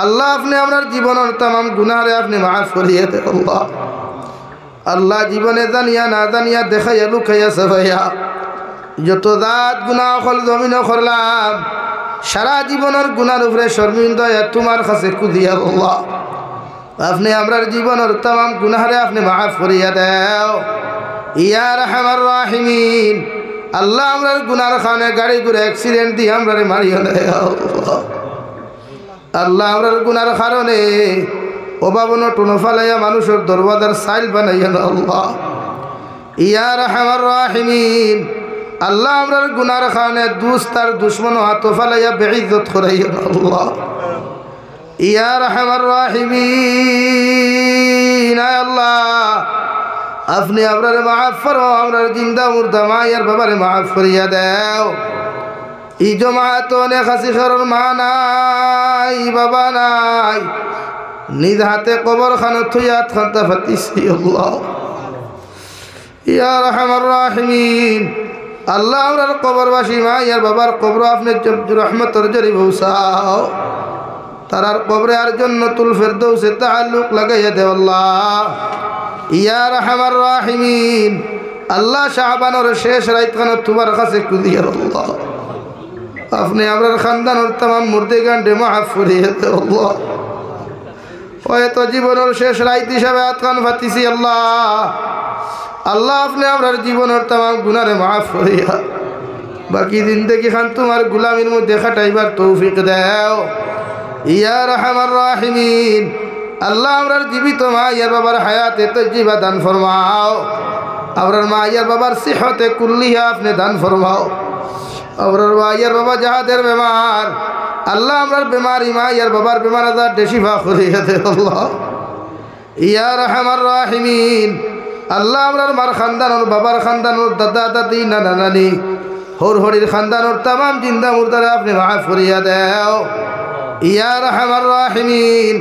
আল্লাহ আপনি আপনার জীবনের तमाम গুনাহরে আপনি মাফ করিয়ে দেন আল্লাহ। আল্লাহ জীবনে জানিয়া না জানিয়া দেখাইয়া লুকাইয়া সাফাইয়া যত জাত গুনাহ হল জমিন করলাম সারা জীবনের গুনার উপরে শর্মিন্দা তোমার কাছে কুদিয়া আল্লাহ আপনি আমরার জীবনের तमाम গুনাহরে আপনি মাফ করিয়া দাও ইয়া রাহমার রাহিমিন। আল্লাহ আমরার গুনার কারণে গাড়ি ঘুরে অ্যাক্সিডেন্ট দিয়ে আমরারে মারিও না আল্লাহ। আল্লাহ আমরার গুনার কারণে অভাবন টুনো ফালাইয়া মানুষের দরওয়াজার সাইল বানাইয়া না আল্লাহ ইয়া রাহমার রাহিমিন। আল্লাহ আমরার গুনার কারণে দুস্তার দুশ্মন হাত ফালাইয়া বেইজ্জত করাইয়া না আল্লাহ ইয়া রাহমার রাহিমিন। আল্লাহ আপনি আমরারে মাফ করো, আমরার জিন্দা মুর্দা মায়ের বাবারে মাফ করিয়া দাও। ই জমাত অনেক হাসি খরর মা নাই বাবা নাই নিজ হাতে কবর খানো থুইয়াত খান্তা ফাতিছি আল্লাহ ইয়া রাহমার রাহিমিন। আল্লাহ আমরার কবরবাসী মায়ের বাবার কবর আপনি রহমতের জরি বৌসাও তারার কবরে আর জান্নাতুল ফেরদৌসে তাআল্লুক লাগাইয়া দেও আল্লাহ ইয়া রাহমার রাহিমিন। আল্লাহ শাবানের শেষ রাত খানো তোমার কাছে কুদিয়া আল্লাহ আপনি আমরার খানদানের तमाम মুর্দেগানকে মাফ করিয়ে দেও আল্লাহ। হয়তো জীবনের শেষ রাত হিসাবে আতকান ফাতিছি আল্লাহ। আল্লাহ আপনি আমরার জীবনের तमाम গুনারে মাফ করিয়া বাকি জিন্দেগি খান তোমার গোলামির মধ্যে খাটাইবার তৌফিক দাও ইয়া রাহমার রাহিমিন। আল্লাহ আমরার জীবিত মা ইয়ার বাবার হায়াতে তজ্জিবা দান ফরমাও, আমরার মা ইয়ার বাবার সিহতে কুল্লিহা আপনি দান ফরমাও। আমরার মা ইয়ার বাবা যাহাদের বেমার আল্লাহ আমরার বেমারি মা ইয়ার বাবার বেমার আজার শিফা করিয়া দে আল্লাহ ইয়া রাহমার রাহিমিন। আল্লাহ আমরার মার খানদানোর বাবার খানদানোর দাদা দাদি নানা নানি হর হরির খানদানোর तमाम জিন্দা মুর্দারে আপনি মাফ করিয়া দেও ইয়া রাহমার রাহিমিন।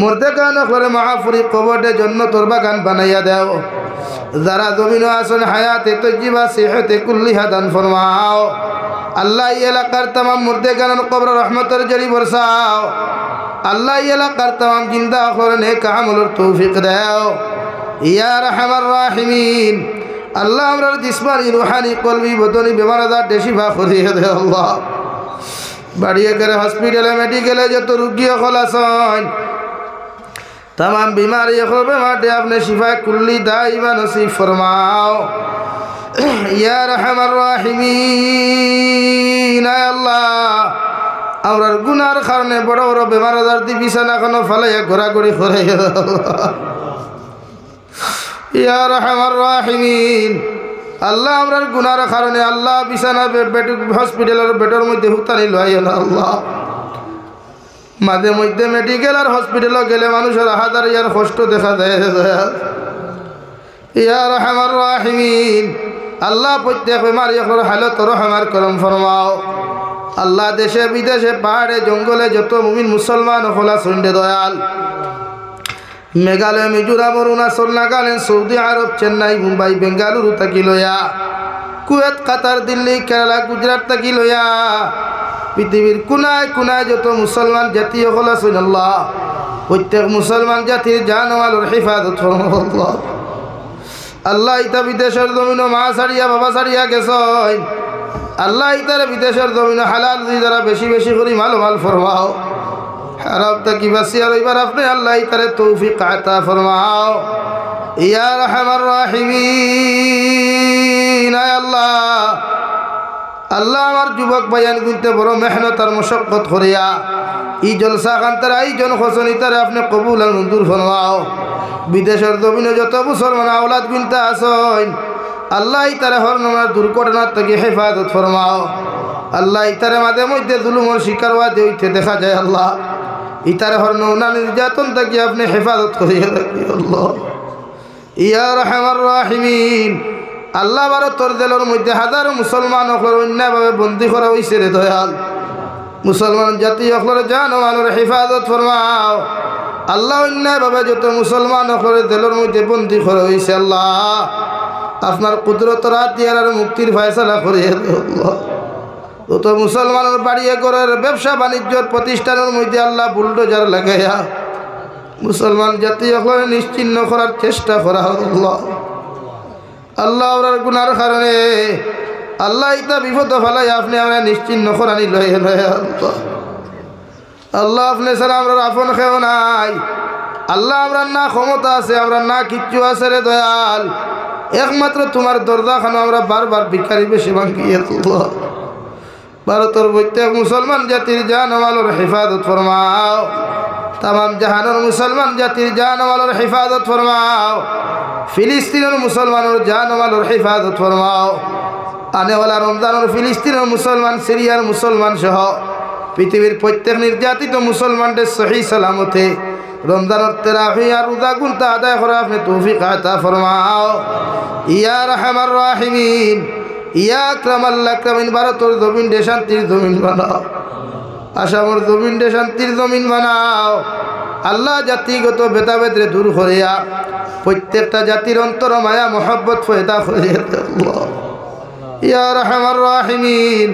মুর্দে গান করে মাহফুরি কবরে জান্নাতুল বাগান বানাইয়া দাও। যারা জমিন আসন হায়াতে তজ্জিবা সিহতে কুল্লিহা দান ফরমাও আল্লাহ এই এলাকার तमाम মুর্দে গানের কবর রহমতের জরি বরসাও আল্লাহ এই এলাকার तमाम জিন্দা করে নেক আমলের তৌফিক দাও ইয়া রাহমার রাহিমিন। আল্লাহ আমরার জিসমানি রুহানি কলবি বদনি বেমার আজার শিফা করিয়ে দেও আল্লাহ। বাড়িয়ে করে হসপিটালে মেডিকেলে যত রোগী হল আছেন तमाम बीमारी बेमारे आपने शिफा कुल्ली दाइमा नसीब फरमाओ या रहमान राहिमीन। अल्लाह আমরার গুনার কারণে বড় বড় বেমার আজার দি বিছানা কোনো ফালাইয়া ঘোরাঘুরি করে ইয়া রাহমার রাহিমিন। আল্লাহ আমরার গুনার কারণে আল্লাহ বিছানা বেড হসপিটালের বেডের মধ্যে হুতানি লইয়া না আল্লাহ মাঝে মধ্যে মেডিকেল আর হসপিটালে গেলে মানুষের হাজার ইয়ার কষ্ট দেখা যায় ইয়া রাহমার রাহিমিন। আল্লাহ প্রত্যেক বেমারি হালত রহমার করম ফরমাও আল্লাহ দেশে বিদেশে পাহাড়ে জঙ্গলে যত মুমিন মুসলমান হলা সন্ডে দয়াল মেঘালয় মিজোরাম অরুণাচল নাগাল্যান্ড সৌদি আরব চেন্নাই মুম্বাই বেঙ্গালুরু থাকি লইয়া কুয়েত কাতার দিল্লি কেরালা গুজরাট থাকি লইয়া পৃথিবীর কোনায় কোনায় যত মুসলমান জাতি হল আছেন আল্লাহ প্রত্যেক মুসলমান জাতির জানমালের হেফাজত ফরমাও আল্লাহ। আল্লাহ ইতা বিদেশের জমিন মা ছাড়িয়া বাবা ছাড়িয়া গেছেন আল্লাহ ইতারে বিদেশের জমিন হালাল যারা বেশি বেশি করে মাল ফরমাও হারাম থাকি বাঁচিয়া রইবার আপনি আল্লাহ ইতারে তৌফিক আতা ফরমাও ইয়া রাহমার রাহিমিন। আল্লাহ আল্লাহ আমার যুবক ভাইয়ান গুনতে বড় মেহনত আর মশক্কত করিয়া ই জলসা খান্তার আইজন খসনি তারে আপনি কবুল আর মঞ্জুর ফরমাও। বিদেশের জমিনে যত মুসলমান আওলাদ গুনতে আসেন আল্লাহ ইতারে হরনার দুর্ঘটনার থেকে হেফাজত ফরমাও। আল্লাহ ইতারে মাঝে মধ্যে জুলুমের শিকার হইতে দেখা যায় আল্লাহ ইতারে হরনা নির্যাতন থেকে আপনি হেফাজত করিয়া রাখি আল্লাহ ইয়া রাহমার রাহিমিন। আল্লাহ ভারতের জেলের মধ্যে হাজার মুসলমান অন্যায়ভাবে বন্দী করা হয়েছে রে দয়াল মুসলমান জাতি জান মালের হেফাজত ফরমাও আল্লাহ অন্যায়ভাবে যত মুসলমান জেলের মধ্যে বন্দী করা হয়েছে আল্লাহ আপনার কুদরত রাত দিয়ার মুক্তির ফয়সালা করিয়া আল্লাহ তো মুসলমানের বাড়িয়ে করার ব্যবসা বাণিজ্যর প্রতিষ্ঠানের মধ্যে আল্লাহ বুলডোজার লাগাইয়া মুসলমান জাতি এখন নিশ্চিহ্ন করার চেষ্টা করা আল্লাহ আল্লাহ ওরার গুনার কারণে আল্লাহ ইতা বিপদ ফেলাই আপনি আমরা নিশ্চিহ্ন করানি লয়ে লয়ে আল্লাহ আপনি ছাড়া আমরা আপন খেও নাই আল্লাহ আমরা না ক্ষমতা আছে আমরা না কিচ্ছু আছে রে দয়াল একমাত্র তোমার দরজাখানো আমরা বারবার ভিখারি বেশি ভাঙিয়ে আল্লাহ ভারতের প্রত্যেক মুসলমান জাতির জানমালের হেফাজত ফরমাও তামাম জাহানের মুসলমান জাতির জানমালের হেফাজত ফরমাও ফিলিস্তিনের মুসলমানের জানমালের হেফাজত ফরমাও আনেওয়ালা রমজানের ফিলিস্তিনের মুসলমান সিরিয়ার মুসলমান সহ পৃথিবীর প্রত্যেক নির্যাতিত মুসলমানদের সহি সালামতে রমজানের তেরাফি আর রোজা গুনতা আদায় করে আপনি তৌফিক আতা ফরমাও ইয়া রাহমার রাহিমিন ইয়া আকরামাল আকরামিন ভারতের জমিন দে শান্তির জমিন বানাও আসামের জমিন দে শান্তির জমিন বানাও আল্লাহ জাতিগত ভেদাভেদরে দূর করিয়া প্রত্যেকটা জাতির অন্তর মায়া মোহাব্বত পয়দা করিয়া আল্লাহ ইয়া রাহমার রাহিমিন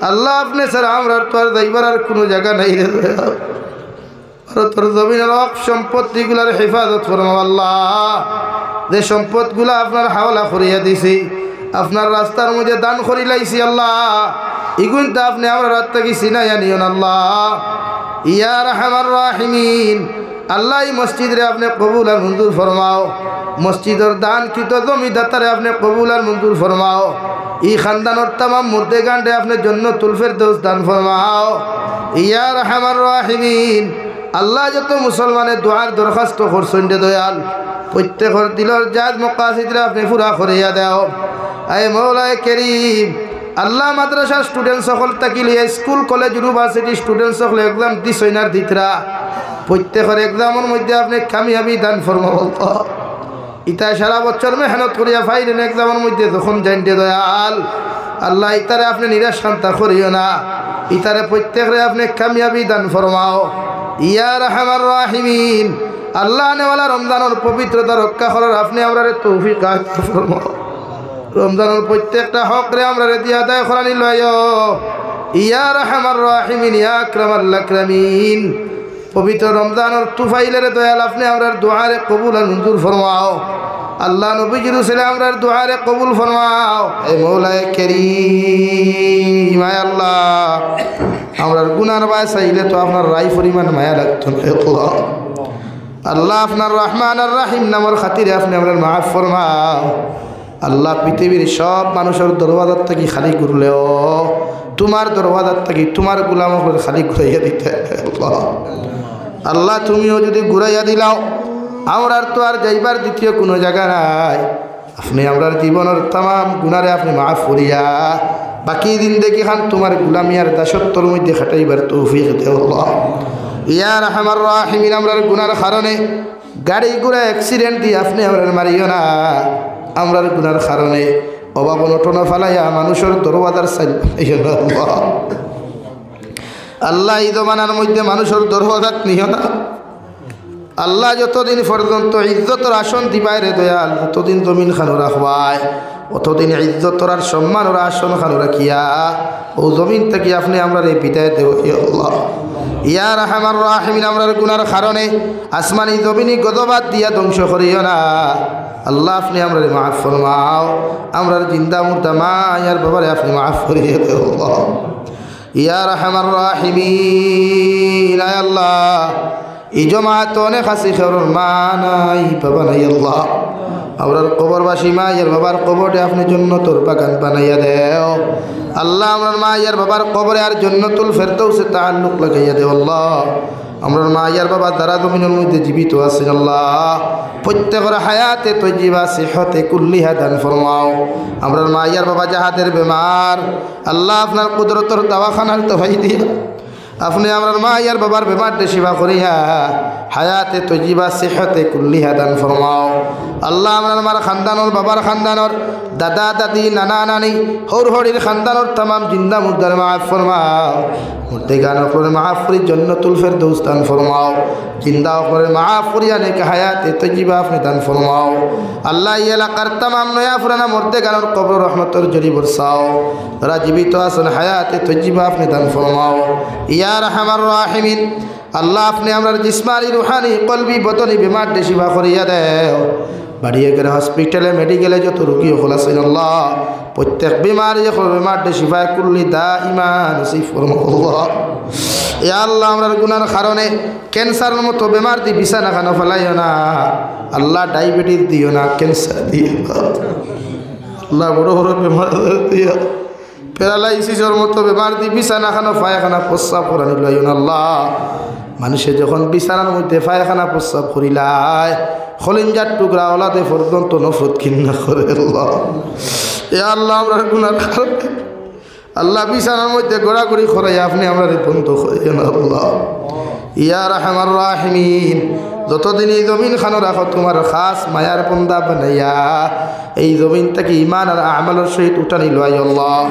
আল্লাহ আপনি ছাড়া আমরা তো আর যাইবার আর কোনো জায়গা নাই রে ভারতের জমিনের সম্পত্তিগুলার হেফাজত ফরমাও আল্লাহ যে সম্পদগুলা আপনার হাওলা করিয়া দিছি আপনার রাস্তার মধ্যে দান করি লাইছি আল্লাহ ইগুনটা আপনি আমরা রাত থেকে চিনাইয়া নিয়ন আল্লাহ ইয়া রাহমার রাহিমিন আল্লাহ এই মসজিদরে আপনি কবুল আর মঞ্জুর ফরমাও মসজিদের দান কৃত জমিদাতারে আপনি কবুল আর মঞ্জুর ফরমাও ই খানদানোর তামাম মুর্দে গান্ডে আপনি জান্নাতুল ফেরদৌস দান ফরমাও ইয়া রাহমার রাহিমিন আল্লাহ যত মুসলমানের দোয়ার দরখাস্ত করছেন রে দয়াল প্রত্যেকের দিলর জাত মকাসিদরা আপনি পুরা করিয়া দাও আয় মৌলায় করিম আল্লাহ মাদ্রাসার স্টুডেন্ট সকল তাকিলিয়া স্কুল কলেজ ইউনিভার্সিটি স্টুডেন্ট সকল এক্সাম দিছইনার দিতরা প্রত্যেকের এক্সামের মধ্যে আপনি কামিয়াবি দান ফরমাও ইতা সারা বছর মেহনত করিয়া ফাইলেন এক্সামের মধ্যে যখন জানতে দয়াল আল্লাহ ইতারে আপনি নিরাশ শান্তা করিও না ইতারে প্রত্যেকরে আপনি কামিয়াবি দান ফরমাও ইয়া রাহমার রাহিমিন আল্লাহ নেওয়ালা রমজানের পবিত্রতা রক্ষা করার আপনি আমরা তৌফিক আতা ফরমাও রমজানের প্রত্যেকটা হক রে আমরা দিয়া আদায় করানি লয় ইয়া রাহমার রাহিমিন ইয়া আকরামাল আকরামিন পবিত্র রমজানের তুফাইলের দয়াল আপনি আমরা দোয়ারে কবুল আর মঞ্জুর ফরমাও আল্লাহ নবীজি রসুল আমরা দোয়ারে কবুল ফরমাও এ মৌলায়ে কারীম আয় আল্লাহ আমরা গুনার বায় চাইলে তো আপনার রাই পরিমাণ মায়া লাগতো আল্লাহ আল্লাহ আপনার রহমান আর রাহিম নামের খাতিরে আপনি আমরা মাফ ফরমাও আল্লাহ পৃথিবীর সব মানুষের দরওয়াজার থেকে খালি ঘুরলেও তোমার দরওয়াজার থেকে তোমার গোলাম খালি ঘুরাইয়া দিতে আল্লাহ তুমিও যদি ঘুরাইয়া দিলাও আমরার তো আর যাইবার দ্বিতীয় কোনো জায়গা নাই আপনি আমরার জীবনের তাম গুনারে আপনি মাফ করিয়া বাকি দিন দেখি খান তোমার গুলামি আর দাসত্বর মধ্যে খাটাইবার তৌফিক দেও আল্লাহ ইয়া রাহমার রাহিমিন আমরার গুনার কারণে গাড়ি ঘোড়া অ্যাক্সিডেন্ট দিয়ে আপনি আমরার মারিও না আমরার গুনার কারণে অভাব অনটনা ফালাইয়া মানুষের দরওয়াজার সাইল আল্লাহ আল্লাহ এই জমানার মধ্যে মানুষের দরওয়াজাত নিও না আল্লাহ যতদিন পর্যন্ত ইজ্জতর আসন দিবাই রে দয়াল ততদিন জমিন খানো রাখবায় অতদিন ইজ্জতর আর সম্মানের আসন খানো রাখিয়া ও জমিন থেকে আপনি আমরা রে বিদায় দেব আল্লাহ ইয়া রাহমার রাহিমিন আমরার গুনার কারণে আসমানি জমিনি গজবাদ দিয়া ধ্বংস করিও না আল্লাহ আপনি আমরা মাফ ফরমাও আমরার জিন্দা মুর্দা মায়ার বাবারে আপনি মাফ করিয়ে দেও আল্লাহ ইয়া রাহমার রাহিমিন আয় আল্লাহ এই জমাত অনেক আছে খেরোর মা নাই বাবা নাই আল্লাহ আমরার কবরবাসী মা ইয়ার বাবার কবরে আপনি জান্নাতুল বাগান বানাইয়া দেও আল্লাহ আমরার মা ইয়ার বাবার কবরে আর জান্নাতুল ফেরদৌসে তাআল্লুক লাগাইয়া দেও আল্লাহ আমরার মা ইয়ার বাবা দ্বারা জমিনের মধ্যে জীবিত আছেন আল্লাহ প্রত্যেকের হায়াতে তৈজিবা সিহতে কুল্লিহা দান ফরমাও আমরার মা ইয়ার বাবা যাহাদের বেমার আল্লাহ আপনার কুদরতর দাওয়াখানার দোহাই দিয়া আপনি আমরার মা ইয়ার বাবার বেমারটা সেবা করিয়া হায়াতে তৈজিবা সিহতে কুল্লিহা দান ফরমাও আল্লাহ আমরার মার খানদানোর বাবার খানদানোর দাদা দাদি নানা নানি হর হরির খানদানোর তামাম জিন্দা মুর্দার মাফ ফরমাও মুর্দে গান করে মাফ করি জান্নাতুল ফেরদৌস দান ফরমাও জিন্দা করে মাফ করি অনেক হায়াতে তজ্জিবা আপনি দান ফরমাও আল্লাহ এই এলাকার তামাম নয়া ফুরানা মুর্দে গানোর কবর রহমতের জরি বরসাও যারা জীবিত আছেন হায়াতে তজ্জিবা আপনি দান ফরমাও ইয়া রাহমার রাহিমিন আল্লাহ আপনি আমার জিসমানি রুহানি কলবি বদনি বিমার শিফা করিয়া দেও বাড়িয়ে গেলে হসপিটালে মেডিকেলে যত রুগী হল আছেন আল্লাহ প্রত্যেক বিমারি বিমার শিফা কুল্লি দা ইমান এ আল্লাহ আমরা গুনার কারণে ক্যান্সারের মতো বেমার দিয়ে বিছানা খানো ফেলাইও না আল্লাহ ডায়াবেটিস দিও না ক্যান্সার দিও আল্লাহ বড় বড় বেমার দিও প্যারালাইসিসের মতো বেমার দিয়ে বিছানা খানো পায়খানা প্রস্রাব করানো লাইও না আল্লাহ মানুষে যখন বিছানার মধ্যে পায়খানা প্রস্রাব করিলায় খলিঞ্জার টুকরা ওলাদে পর্যন্ত নফরত ঘৃণা করে আল্লাহ এ আল্লাহ আমরা গুনার কারণে আল্লাহ বিছানার মধ্যে গোড়াগড়ি খরাই আপনি আমরা বন্ধ করেন আল্লাহ ইয়া রাহমার রাহিমিন যতদিন এই জমিন খানো রাখো তোমার খাস মায়ার বন্দা বানাইয়া এই জমিন থেকে ইমান আর আমলের সহিত উঠানি লয় আল্লাহ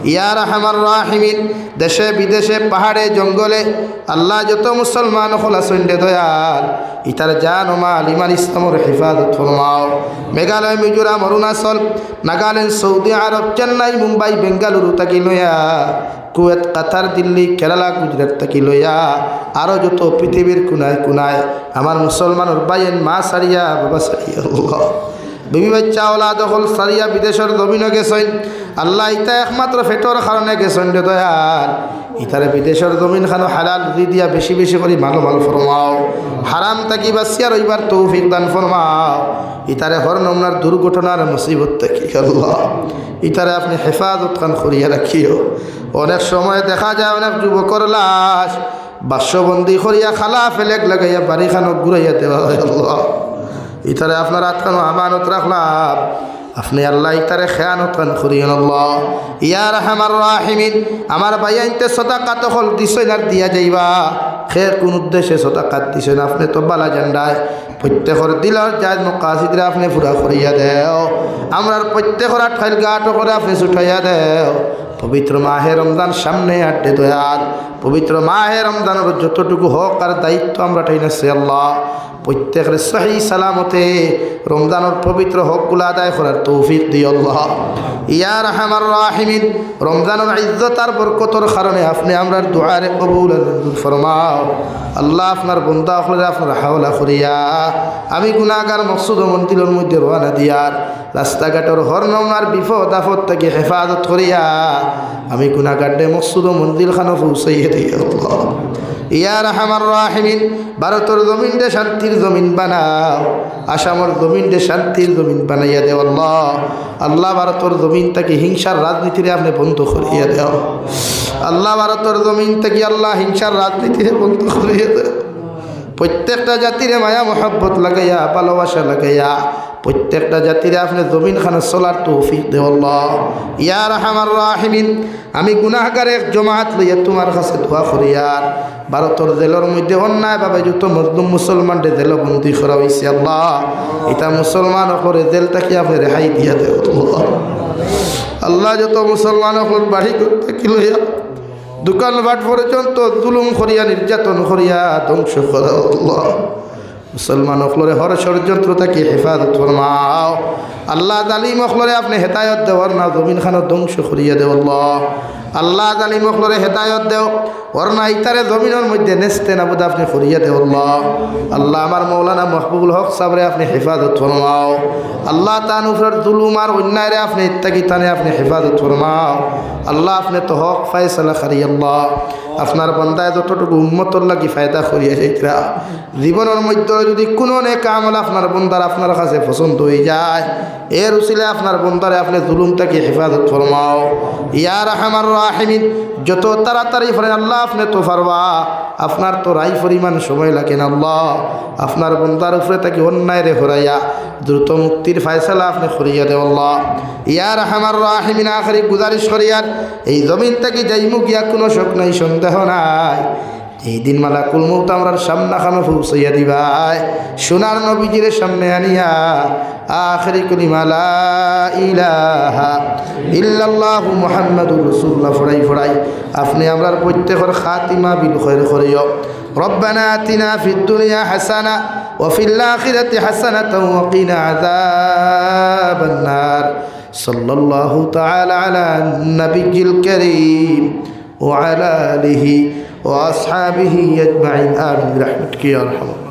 ইয়া রাহমার রাহিমিন দেশে বিদেশে পাহাড়ে জঙ্গলে আল্লাহ যত মুসলমান খোলা সন্ডে দয়াল ইতার জান ও মাল ইমান ইসলামের হেফাজত ফরমাও মেঘালয় মিজোরাম অরুণাচল নাগাল্যান্ড সৌদি আরব চেন্নাই মুম্বাই বেঙ্গালুরু থাকি লইয়া কুয়েত কাতার দিল্লি কেরালা গুজরাট থাকি লইয়া আরও যত পৃথিবীর কোনায় কোনায় আমার মুসলমানের বাইন মা সারিয়া বাবা সারিয়া আল্লাহ বিবি বাচ্চা ওলা দখল সারিয়া বিদেশের জমিনও গেছেন আল্লাহ ইতা একমাত্র ফেটর কারণে গেছেন রে দয়াল ইতারে বিদেশের জমিন খানো হালাল রুজি দিয়া বেশি বেশি করে মালো মাল ফরমাও হারাম তাকি বাসিয়া রইবার তৌফিক দান ফরমাও ইতারে হর নমনার দুর্ঘটনার মুসিবত তাকি আল্লাহ ইতারে আপনি হেফাজত খান করিয়া রাখিও অনেক সময় দেখা যায় অনেক যুবকর লাশ বাস্যবন্দি করিয়া খালা ফেলেক লাগাইয়া বাড়ি খানো ঘুরাইয়া দেওয়া হয় আল্লাহ ইতারে আপনার আত্মানো আমানত রাখলাম আপনি আল্লাহ ইতারে খেয়ানত খান করিয়েন আল্লাহ ইয়া রাহমার রাহিমিন আমার বাইয়াইতে সদাকাত হল দিছেন আর দিয়া যাইবা খের কোন উদ্দেশ্যে সদাকাত দিছেন আপনি তো বালা জান্ডায় প্রত্যেকের দিলর জাজ মকাসিদরা আপনি পুরা করিয়া দেও আমরার প্রত্যেকের আঠাইল গাট করে আপনি ছুটাইয়া দেও পবিত্র মাহে রমজান সামনে আড্ডে দয়াল পবিত্র মাহে রমজানের যতটুকু হক আর দায়িত্ব আমরা ঠাইনাছি আল্লাহ প্রত্যেকের সহি সালামতে রমজানের পবিত্র হকগুলো আদায় করার তৌফিক দিও আল্লাহ ইয়া রাহমার রাহিমিন রমজানের ইজ্জত আর বরকতর কারণে আপনি আমরার দুআরে কবুল আর মঞ্জুর ফরমাও আল্লাহ আপনার বন্দা হলে আপনার হাওলা করিয়া আমি গুনাহগার মকসুদ ও মন্দিরের মধ্যে রওনা দিয়ার রাস্তাঘাটের হর নমনার বিপদ আপদ থেকে হেফাজত করিয়া আমি গুনাহগারে মকসুদ ও মন্দির খানো পৌঁছাইয়া দিই আল্লাহ ইয়া রাহমার রাহিমিন ভারতের জমিন দে শান্তির জমিন বানাও আসামের জমিন দে শান্তির জমিন বানাইয়া দেও আল্লাহ আল্লাহ ভারতের জমিন থেকে হিংসার রাজনীতিরে আপনি বন্ধ করিয়া দেও আল্লাহ ভারতের জমিন থেকে আল্লাহ হিংসার রাজনীতিরে বন্ধ করিয়া দেও প্রত্যেকটা জাতিরে মায়া মোহাব্বত লাগাইয়া ভালোবাসা লাগাইয়া প্রত্যেকটা জাতিরে আপনি জমিন খানা চলার তৌফিক দেও আল্লাহ ইয়া রাহমার রাহিমিন আমি গুনাহগার এক জমাত লইয়া তোমার কাছে দোয়া করি আর ভারতের জেলের মধ্যে অন্যায়ভাবে যত মজলুম মুসলমানদের জেল বন্দি করা হয়েছে আল্লাহ এটা মুসলমান করে জেল থেকে আপনি রেহাই দিয়া দেও আল্লাহ যত মুসলমান বাড়ি থেকে লইয়া দোকানপাট পর্যন্ত জুলুম করিয়া নির্যাতন করিয়া ধ্বংস করা আল্লাহ মুসলমান অখলরে হর ষড়যন্ত্র থেকে হেফাজত ফরমাও আল্লাহ জালিম অখলরে আপনি হেদায়ত দেওয়ার না জমিন খানো ধ্বংস করিয়া দেও আল্লাহ আল্লাহ জালিম অখলরে হেদায়ত দেও ওর না ইতারে জমিনের মধ্যে নেস্তে নাবুদ আপনি করিয়া দেও আল্লাহ আল্লাহ আমার মৌলানা মাহবুবুল হক সাবরে আপনি হেফাজত ফরমাও আল্লাহ তান উপর জুলুম আর অন্যায়রে আপনি ইত্যাদি তানে আপনি হেফাজত ফরমাও আল্লাহ আপনি তো হক ফায়সালা করি আল্লাহ আপনার বন্দায় যতটুকু উম্মতর লাগি ফায়দা করিয়া যাইতরা জীবনের মধ্যে যদি কোনো নেক আমল আপনার বন্দার আপনার কাছে পছন্দ হয়ে যায় এর উসিলে আপনার বন্দারে আপনি জুলুমটাকে হেফাজত ফরমাও ইয়া রাহমার রাহিমিন যত তাড়াতাড়ি ফরেন আল্লাহ আপনি তো পারবা আপনার তো রাই পরিমাণ সময় লাগে না আল্লাহ আপনার বন্দার উপরে তাকে অন্যায় রে হরাইয়া দ্রুত মুক্তির ফায়সালা আপনি করিয়া দেও আল্লাহ ইয়া রাহমার রাহিমিন আখরি গুজারিশ করিয়ার এই জমিন থেকে যাইমু গিয়া কোনো শোক নাই সন্দেহ নাই এই দিন মালাকুল মউত আমরার সামনা খামে পৌঁছাইয়া দিবাই সোনার নবীজির সামনে আনিয়া আখিরি কলিমা লা ইলাহা ইল্লাল্লাহু মুহাম্মাদুর রাসূলুল্লাহ ফড়াই আপনি আমরার প্রত্যেকের খাতিমা বিল খায়র করিও ربنا آتنا في الدنيا حسنة وفي الآخرة حسنة وقنا عذاب النار صلى الله تعالى على النبي الكريم وعلى آله وأصحابه أجمعين آمين برحمتك يا أرحم الراحمين.